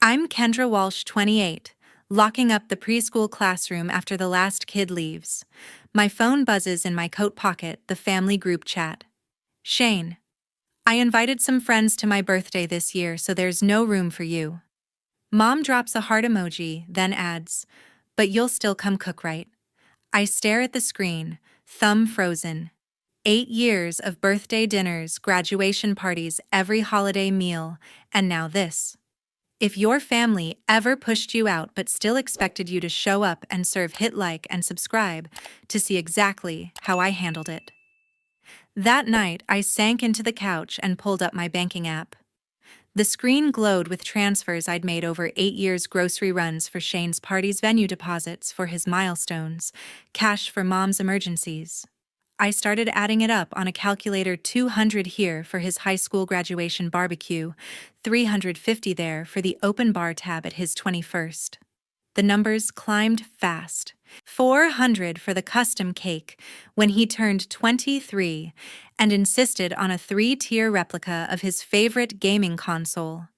I'm Kendra Walsh, 28, locking up the preschool classroom after the last kid leaves. My phone buzzes in my coat pocket, the family group chat. Shane, I invited some friends to my birthday this year, so there's no room for you. Mom drops a heart emoji, then adds, but you'll still come cook, right? I stare at the screen, thumb frozen. 8 years of birthday dinners, graduation parties, every holiday meal, and now this. If your family ever pushed you out but still expected you to show up and serve, hit like and subscribe to see exactly how I handled it. That night, I sank into the couch and pulled up my banking app. The screen glowed with transfers I'd made over 8 years, grocery runs for Shane's parties, venue deposits for his milestones, cash for Mom's emergencies. I started adding it up on a calculator. 200 here for his high school graduation barbecue, 350 there for the open bar tab at his 21st. The numbers climbed fast. 400 for the custom cake when he turned 23 and insisted on a 3-tier replica of his favorite gaming console.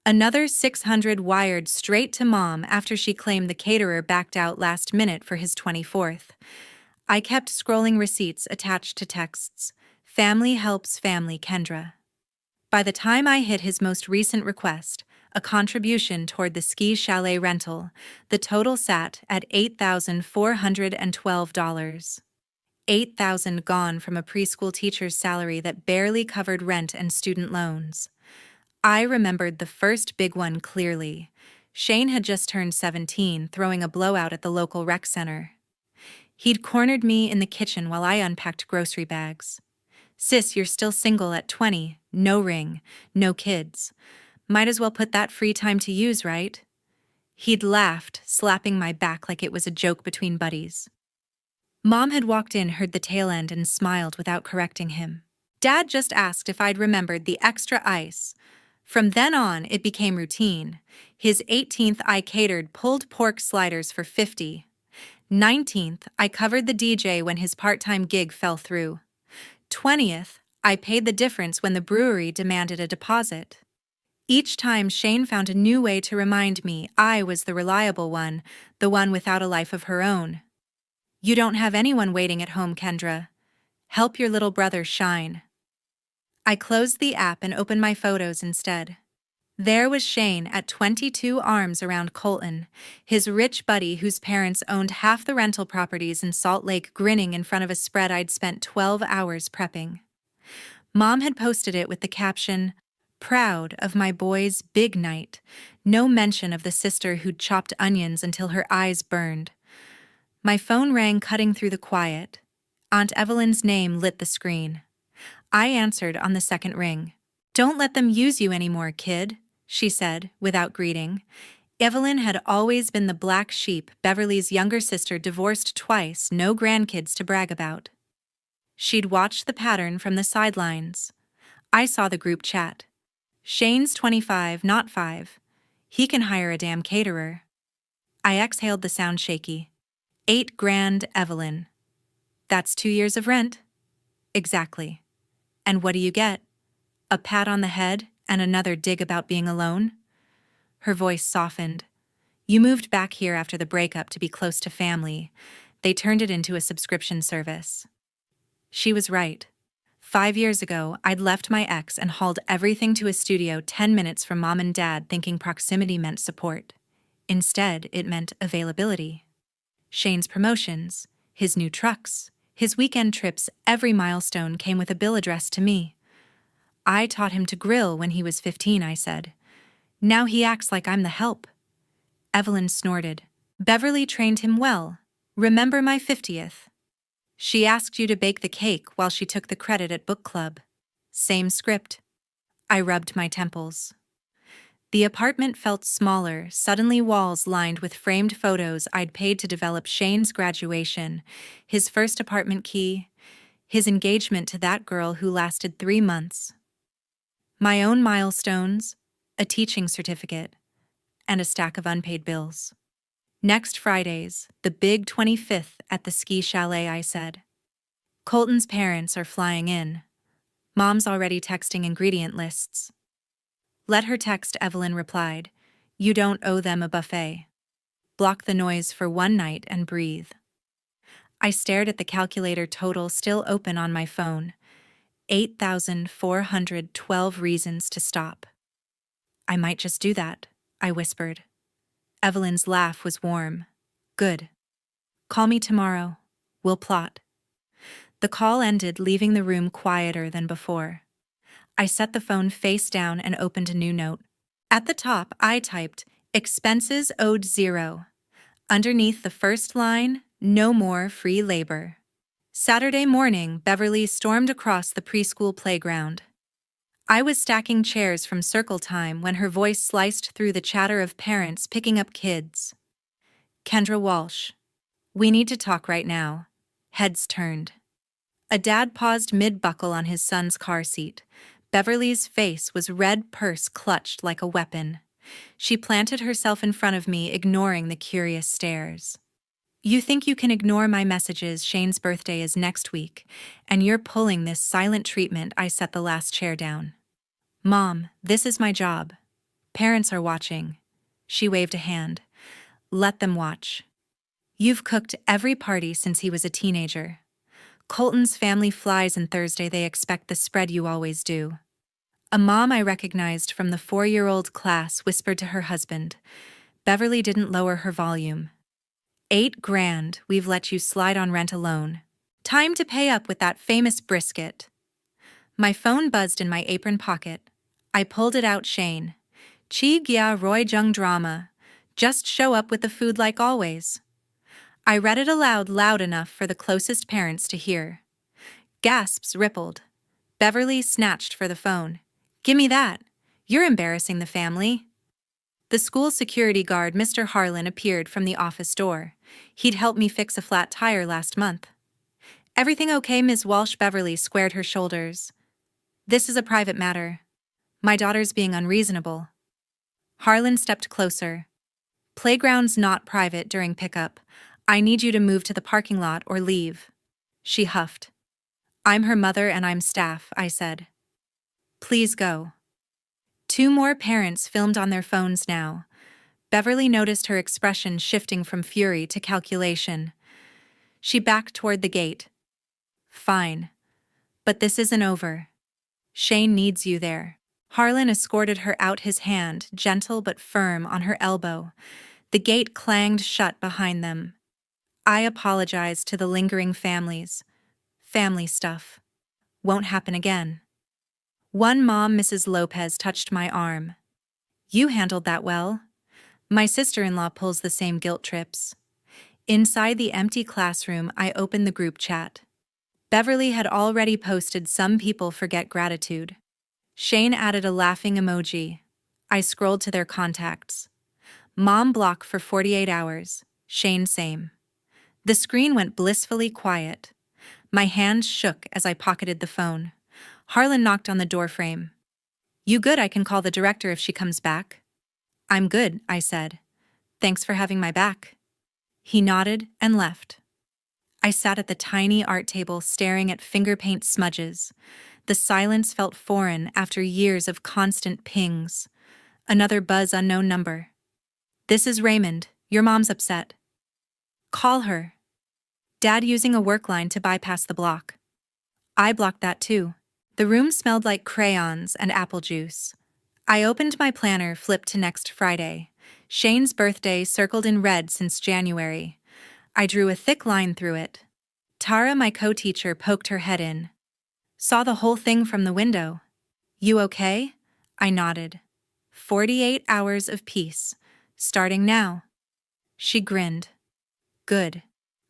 Another 600 wired straight to Mom after she claimed the caterer backed out last minute for his 24th. I kept scrolling receipts attached to texts. Family helps family, Kendra. By the time I hit his most recent request, a contribution toward the ski chalet rental, the total sat at $8,412. $8,000 gone from a preschool teacher's salary that barely covered rent and student loans. I remembered the first big one clearly. Shane had just turned 17, throwing a blowout at the local rec center. He'd cornered me in the kitchen while I unpacked grocery bags. Sis, you're still single at 20, no ring, no kids. Might as well put that free time to use, right? He'd laughed, slapping my back like it was a joke between buddies. Mom had walked in, heard the tail end, and smiled without correcting him. Dad just asked if I'd remembered the extra ice. From then on, it became routine. His 18th, I catered pulled pork sliders for 50. 19th, I covered the DJ when his part-time gig fell through. 20th, I paid the difference when the brewery demanded a deposit. Each time, Shane found a new way to remind me I was the reliable one, the one without a life of her own. You don't have anyone waiting at home, Kendra. Help your little brother shine. I closed the app and opened my photos instead. There was Shane at 22, arms around Colton, his rich buddy whose parents owned half the rental properties in Salt Lake, grinning in front of a spread I'd spent 12 hours prepping. Mom had posted it with the caption, "Proud of my boy's big night," no mention of the sister who'd chopped onions until her eyes burned. My phone rang, cutting through the quiet. Aunt Evelyn's name lit the screen. I answered on the second ring. "Don't let them use you anymore, kid," she said, without greeting. Evelyn had always been the black sheep, Beverly's younger sister, divorced twice, no grandkids to brag about. She'd watched the pattern from the sidelines. I saw the group chat. Shane's 25, not 5. He can hire a damn caterer. I exhaled, the sound shaky. $8,000, Evelyn. That's 2 years of rent. Exactly. And what do you get? A pat on the head and another dig about being alone? Her voice softened. You moved back here after the breakup to be close to family. They turned it into a subscription service. She was right. 5 years ago, I'd left my ex and hauled everything to a studio 10 minutes from Mom and Dad, thinking proximity meant support. Instead, it meant availability. Shane's promotions, his new trucks, his weekend trips, every milestone came with a bill addressed to me. I taught him to grill when he was 15, I said. Now he acts like I'm the help. Evelyn snorted. Beverly trained him well. Remember my 50th? She asked you to bake the cake while she took the credit at book club. Same script. I rubbed my temples. The apartment felt smaller, suddenly walls lined with framed photos I'd paid to develop. Shane's graduation, his first apartment key, his engagement to that girl who lasted 3 months. My own milestones, a teaching certificate, and a stack of unpaid bills. Next Friday's, the big 25th at the ski chalet, I said. Colton's parents are flying in. Mom's already texting ingredient lists. Let her text, Evelyn replied. You don't owe them a buffet. Block the noise for one night and breathe. I stared at the calculator total still open on my phone. 8,412 reasons to stop. I might just do that, I whispered. Evelyn's laugh was warm. Good. Call me tomorrow. We'll plot. The call ended, leaving the room quieter than before. I set the phone face down and opened a new note. At the top, I typed, "Expenses owed 0. Underneath the first line, "No more free labor." Saturday morning, Beverly stormed across the preschool playground. I was stacking chairs from circle time when her voice sliced through the chatter of parents picking up kids. "Kendra Walsh. We need to talk right now." Heads turned. A dad paused mid-buckle on his son's car seat. Beverly's face was red, purse clutched like a weapon. She planted herself in front of me, ignoring the curious stares. "You think you can ignore my messages? Shane's birthday is next week, and you're pulling this silent treatment." I set the last chair down. "Mom, this is my job. Parents are watching." She waved a hand. "Let them watch. You've cooked every party since he was a teenager. Colton's family flies on Thursday. They expect the spread you always do." A mom I recognized from the 4-year-old class whispered to her husband. Beverly didn't lower her volume. $8,000, we've let you slide on rent alone. Time to pay up with that famous brisket." My phone buzzed in my apron pocket. I pulled it out. "Shane. Chi Gya Roy Jung drama. Just show up with the food like always." I read it aloud, loud enough for the closest parents to hear. Gasps rippled. Beverly snatched for the phone. "Gimme that. You're embarrassing the family." The school security guard, Mr. Harlan, appeared from the office door. He'd helped me fix a flat tire last month. "Everything okay, Ms. Walsh?" Beverly squared her shoulders. "This is a private matter. My daughter's being unreasonable." Harlan stepped closer. "Playground's not private during pickup. I need you to move to the parking lot or leave." She huffed. "I'm her mother and I'm staff," I said. "Please go." 2 more parents filmed on their phones now. Beverly noticed her expression shifting from fury to calculation. She backed toward the gate. "Fine. But this isn't over. Shane needs you there." Harlan escorted her out, his hand, gentle but firm, on her elbow. The gate clanged shut behind them. I apologized to the lingering families. Family stuff. Won't happen again. One mom, Mrs. Lopez, touched my arm. "You handled that well." My sister-in-law pulls the same guilt trips. Inside the empty classroom, I opened the group chat. Beverly had already posted "Some people forget gratitude." Shane added a laughing emoji. I scrolled to their contacts. Mom block for 48 hours. Shane same. The screen went blissfully quiet. My hands shook as I pocketed the phone. Harlan knocked on the doorframe. "You good? I can call the director if she comes back." "I'm good," I said. "Thanks for having my back." He nodded and left. I sat at the tiny art table staring at finger paint smudges. The silence felt foreign after years of constant pings. Another buzz, unknown number. "This is Raymond. Your mom's upset." "Call her." Dad using a work line to bypass the block. I blocked that too. The room smelled like crayons and apple juice. I opened my planner, flipped to next Friday. Shane's birthday circled in red since January. I drew a thick line through it. Tara, my co-teacher, poked her head in. "Saw the whole thing from the window." "You okay?" I nodded. 48 hours of peace. Starting now." She grinned. "Good.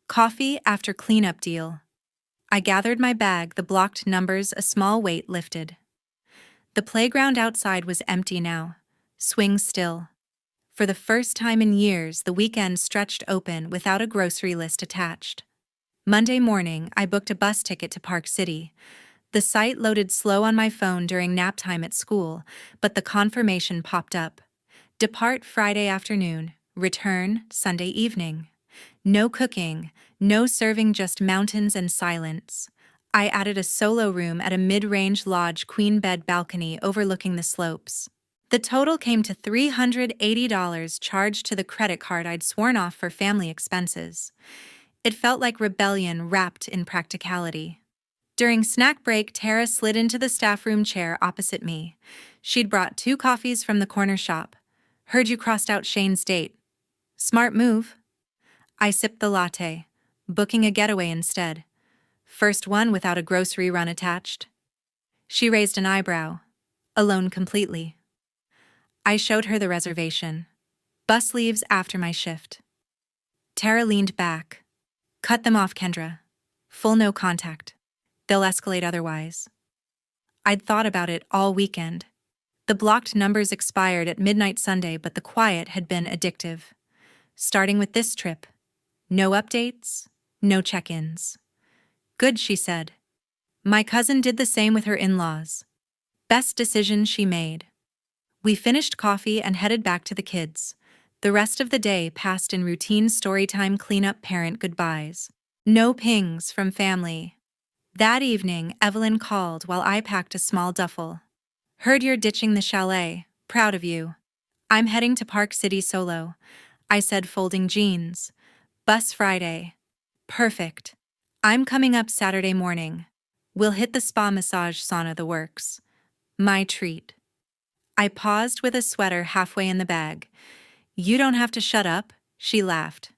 Coffee after cleanup deal." I gathered my bag, the blocked numbers, a small weight lifted. The playground outside was empty now. Swing still. For the first time in years, the weekend stretched open without a grocery list attached. Monday morning, I booked a bus ticket to Park City. The site loaded slow on my phone during nap time at school, but the confirmation popped up. Depart Friday afternoon, return Sunday evening. No cooking, no serving, just mountains and silence. I added a solo room at a mid-range lodge, queen bed balcony overlooking the slopes. The total came to $380 charged to the credit card I'd sworn off for family expenses. It felt like rebellion wrapped in practicality. During snack break, Tara slid into the staff room chair opposite me. She'd brought 2 coffees from the corner shop. Heard you crossed out Shane's date. Smart move. I sipped the latte, booking a getaway instead. First one without a grocery run attached. She raised an eyebrow. Alone completely. I showed her the reservation. Bus leaves after my shift. Tara leaned back. Cut them off, Kendra. Full no contact. They'll escalate otherwise. I'd thought about it all weekend. The blocked numbers expired at midnight Sunday, but the quiet had been addictive. Starting with this trip. No updates, no check-ins. Good, she said. My cousin did the same with her in-laws. Best decision she made. We finished coffee and headed back to the kids. The rest of the day passed in routine storytime cleanup parent goodbyes. No pings from family. That evening, Evelyn called while I packed a small duffel. Heard you're ditching the chalet. Proud of you. I'm heading to Park City solo, I said, folding jeans. Bus Friday. Perfect. I'm coming up Saturday morning. We'll hit the spa, massage, sauna, the works. My treat. I paused with a sweater halfway in the bag. You don't have to shut up, she laughed.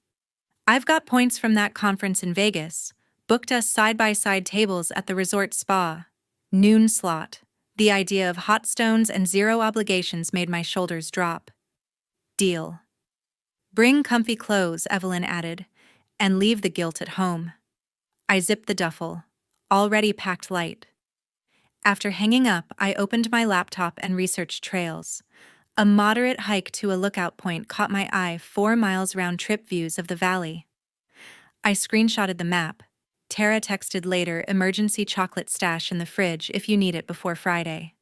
I've got points from that conference in Vegas. Booked us side-by-side tables at the resort spa. Noon slot. The idea of hot stones and zero obligations made my shoulders drop. Deal. Bring comfy clothes, Evelyn added, and leave the guilt at home. I zipped the duffel, already packed light. After hanging up, I opened my laptop and researched trails. A moderate hike to a lookout point caught my eye, 4 miles round-trip views of the valley. I screenshotted the map. Tara texted later, emergency chocolate stash in the fridge if you need it before Friday.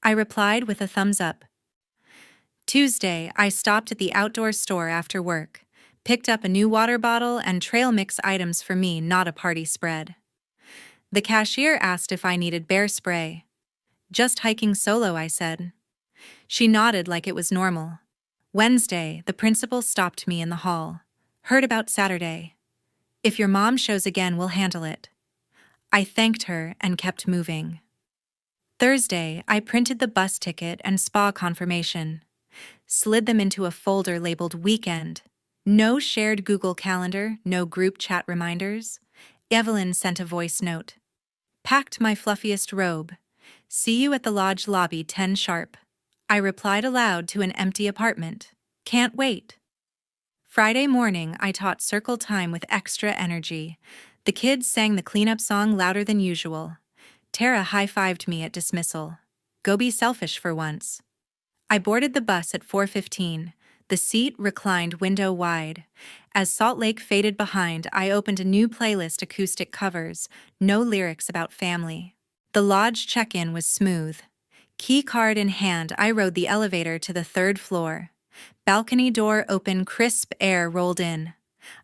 I replied with a thumbs up. Tuesday, I stopped at the outdoor store after work, picked up a new water bottle and trail mix items for me, not a party spread. The cashier asked if I needed bear spray. Just hiking solo, I said. She nodded like it was normal. Wednesday, the principal stopped me in the hall. Heard about Saturday. If your mom shows again, we'll handle it. I thanked her and kept moving. Thursday, I printed the bus ticket and spa confirmation. Slid them into a folder labeled Weekend. No shared Google Calendar, no group chat reminders. Evelyn sent a voice note. Packed my fluffiest robe. See you at the lodge lobby 10 sharp. I replied aloud to an empty apartment. Can't wait. Friday morning, I taught circle time with extra energy. The kids sang the cleanup song louder than usual. Tara high-fived me at dismissal. Go be selfish for once. I boarded the bus at 4:15. The seat reclined window wide. As Salt Lake faded behind, I opened a new playlist, acoustic covers, no lyrics about family. The lodge check-in was smooth. Key card in hand, I rode the elevator to the 3rd floor. Balcony door open, crisp air rolled in.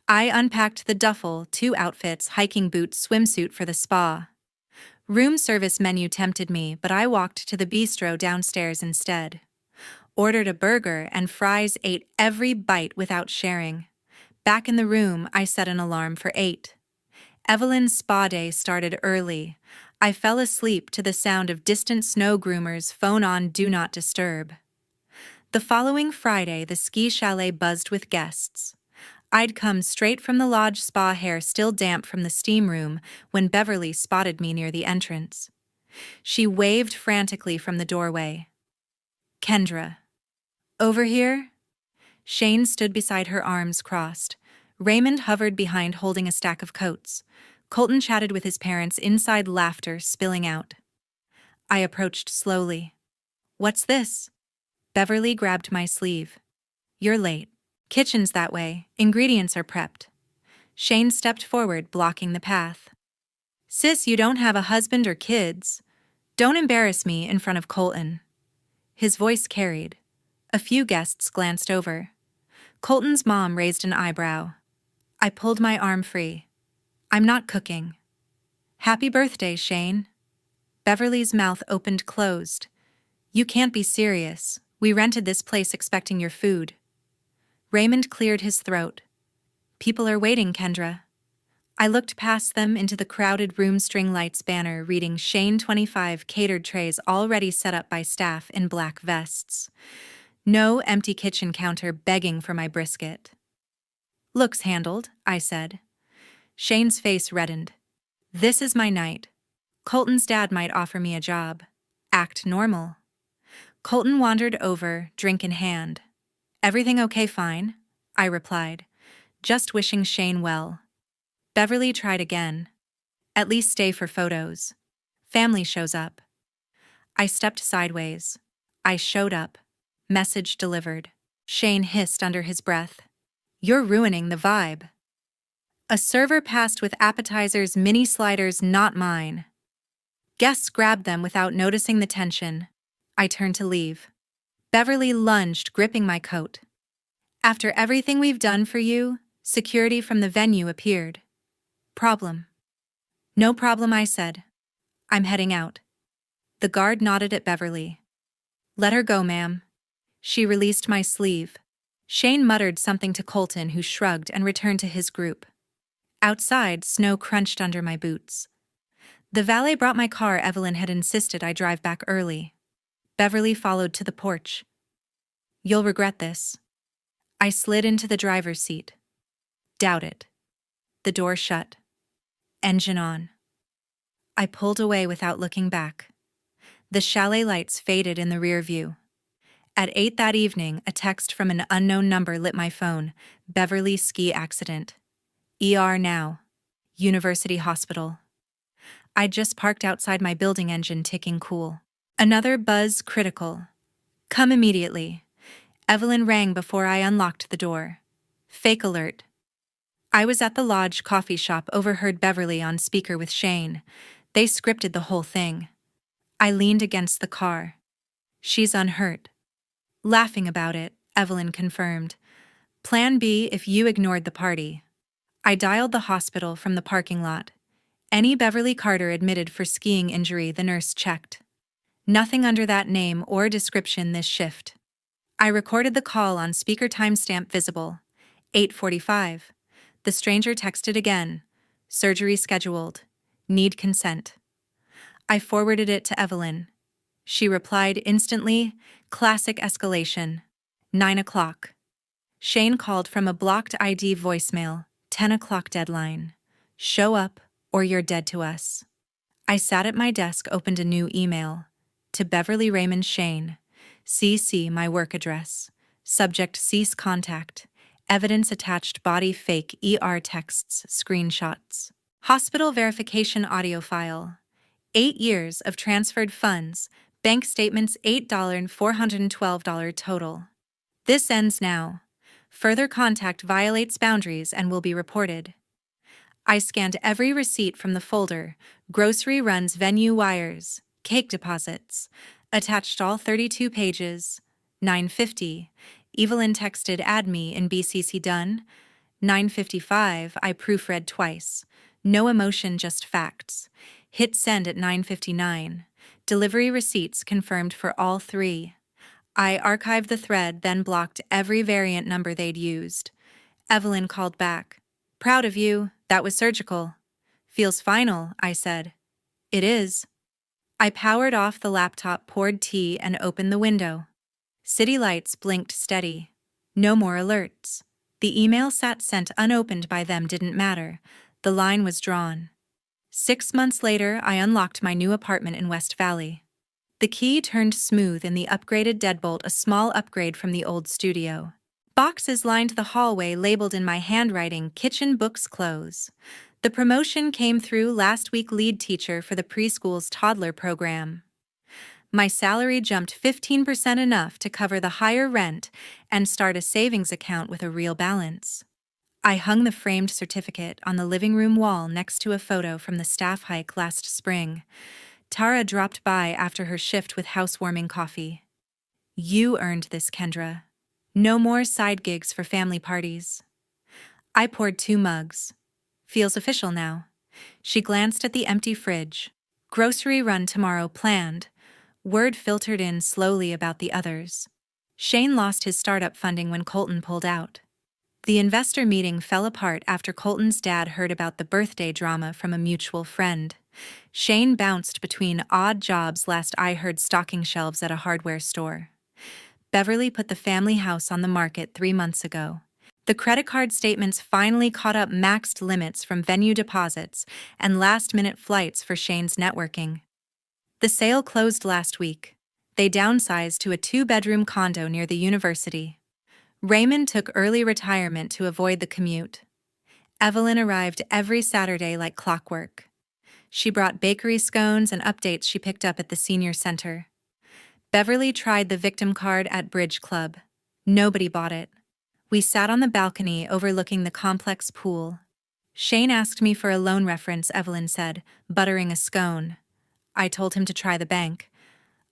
I unpacked the duffel, 2 outfits, hiking boots, swimsuit for the spa. Room service menu tempted me, but I walked to the bistro downstairs instead. Ordered a burger and fries, ate every bite without sharing. Back in the room, I set an alarm for 8. Evelyn's spa day started early. I fell asleep to the sound of distant snow groomers, phone on Do Not Disturb. The following Friday, the ski chalet buzzed with guests. I'd come straight from the lodge spa, hair still damp from the steam room, when Beverly spotted me near the entrance. She waved frantically from the doorway. Kendra. Over here? Shane stood beside her, arms crossed. Raymond hovered behind, holding a stack of coats. Colton chatted with his parents inside, laughter spilling out. I approached slowly. What's this? Beverly grabbed my sleeve. You're late. Kitchen's that way. Ingredients are prepped. Shane stepped forward, blocking the path. Sis, you don't have a husband or kids. Don't embarrass me in front of Colton. His voice carried. A few guests glanced over. Colton's mom raised an eyebrow. I pulled my arm free. I'm not cooking. Happy birthday, Shane. Beverly's mouth opened closed. You can't be serious. We rented this place expecting your food. Raymond cleared his throat. People are waiting, Kendra. I looked past them into the crowded room string lights banner reading Shane 25 catered trays already set up by staff in black vests. No empty kitchen counter begging for my brisket. Looks handled, I said. Shane's face reddened. This is my night. Colton's dad might offer me a job. Act normal. Colton wandered over, drink in hand. Everything okay, fine? I replied, just wishing Shane well. Beverly tried again. At least stay for photos. Family shows up. I stepped sideways. I showed up. Message delivered. Shane hissed under his breath. You're ruining the vibe. A server passed with appetizers, mini sliders, not mine. Guests grabbed them without noticing the tension. I turned to leave. Beverly lunged, gripping my coat. After everything we've done for you, security from the venue appeared. Problem. No problem, I said. I'm heading out. The guard nodded at Beverly. Let her go, ma'am. She released my sleeve. Shane muttered something to Colton, who shrugged and returned to his group. Outside, snow crunched under my boots. The valet brought my car. Evelyn had insisted I drive back early. Beverly followed to the porch. You'll regret this. I slid into the driver's seat. Doubt it. The door shut. Engine on. I pulled away without looking back. The chalet lights faded in the rear view. At 8 that evening, a text from an unknown number lit my phone. Beverly ski accident. ER now. University Hospital. I'd just parked outside my building, engine ticking cool. Another buzz, critical. Come immediately. Evelyn rang before I unlocked the door. Fake alert. I was at the Lodge coffee shop, overheard Beverly on speaker with Shane. They scripted the whole thing. I leaned against the car. She's unhurt. Laughing about it, Evelyn confirmed. Plan B if you ignored the party. I dialed the hospital from the parking lot. Any Beverly Carter admitted for skiing injury, the nurse checked. Nothing under that name or description this shift. I recorded the call on speaker, timestamp visible. 8:45. The stranger texted again. Surgery scheduled. Need consent. I forwarded it to Evelyn. She replied instantly, classic escalation. 9 o'clock. Shane called from a blocked ID voicemail. 10 o'clock deadline. Show up or you're dead to us. I sat at my desk, opened a new email. To Beverly Raymond Shane. CC my work address. Subject cease contact. Evidence attached, body fake ER texts, screenshots. Hospital verification audio file. 8 years of transferred funds. Bank statements $8,412 total. This ends now. Further contact violates boundaries and will be reported. I scanned every receipt from the folder. Grocery runs, venue wires, cake deposits. Attached all 32 pages. 9:50. Evelyn texted add me in BCC done. 9:55. I proofread twice. No emotion, just facts. Hit send at 9:59. Delivery receipts confirmed for all 3. I archived the thread, then blocked every variant number they'd used. Evelyn called back. Proud of you, that was surgical. Feels final, I said. It is. I powered off the laptop, poured tea, and opened the window. City lights blinked steady. No more alerts. The email sat sent unopened by them, didn't matter. The line was drawn. 6 months later, I unlocked my new apartment in West Valley. The key turned smooth in the upgraded deadbolt, a small upgrade from the old studio. Boxes lined the hallway, labeled in my handwriting, kitchen, books, clothes. The promotion came through last week, lead teacher for the preschool's toddler program. My salary jumped 15%, enough to cover the higher rent and start a savings account with a real balance. I hung the framed certificate on the living room wall next to a photo from the staff hike last spring. Tara dropped by after her shift with housewarming coffee. You earned this, Kendra. No more side gigs for family parties. I poured 2 mugs. Feels official now. She glanced at the empty fridge. Grocery run tomorrow planned. Word filtered in slowly about the others. Shane lost his startup funding when Colton pulled out. The investor meeting fell apart after Colton's dad heard about the birthday drama from a mutual friend. Shane bounced between odd jobs last I heard stocking shelves at a hardware store. Beverly put the family house on the market 3 months ago. The credit card statements finally caught up maxed limits from venue deposits and last-minute flights for Shane's networking. The sale closed last week. They downsized to a 2-bedroom condo near the university. Raymond took early retirement to avoid the commute. Evelyn arrived every Saturday like clockwork. She brought bakery scones and updates she picked up at the senior center. Beverly tried the victim card at Bridge Club. Nobody bought it. We sat on the balcony overlooking the complex pool. Shane asked me for a loan reference, Evelyn said, buttering a scone. I told him to try the bank.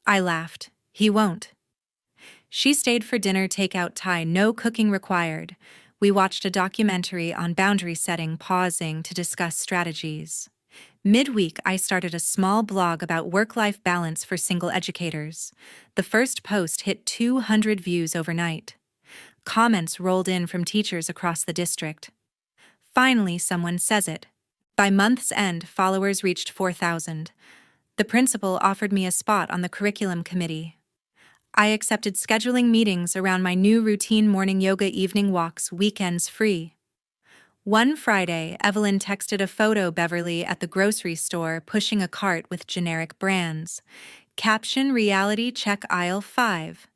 I laughed. He won't. She stayed for dinner takeout Thai, no cooking required. We watched a documentary on boundary setting, pausing to discuss strategies. Midweek, I started a small blog about work-life balance for single educators. The first post hit 200 views overnight. Comments rolled in from teachers across the district. Finally, someone says it. By month's end, followers reached 4,000. The principal offered me a spot on the curriculum committee. I accepted scheduling meetings around my new routine: morning yoga, evening walks, weekends free. One Friday, Evelyn texted a photo Beverly at the grocery store pushing a cart with generic brands. Caption: reality check aisle 5.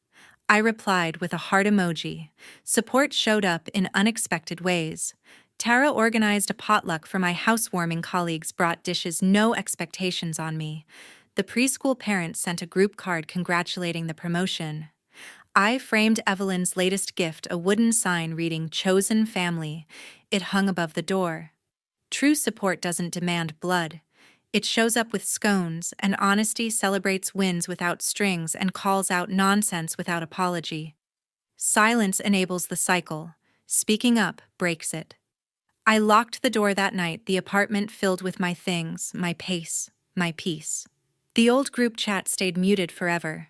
I replied with a heart emoji. Support showed up in unexpected ways. Tara organized a potluck for my housewarming colleagues, brought dishes, no expectations on me. The preschool parents sent a group card congratulating the promotion. I framed Evelyn's latest gift, a wooden sign reading "Chosen Family." It hung above the door. True support doesn't demand blood. It shows up with scones, and honesty celebrates wins without strings and calls out nonsense without apology. Silence enables the cycle. Speaking up breaks it. I locked the door that night, the apartment filled with my things, my pace, my peace. The old group chat stayed muted forever.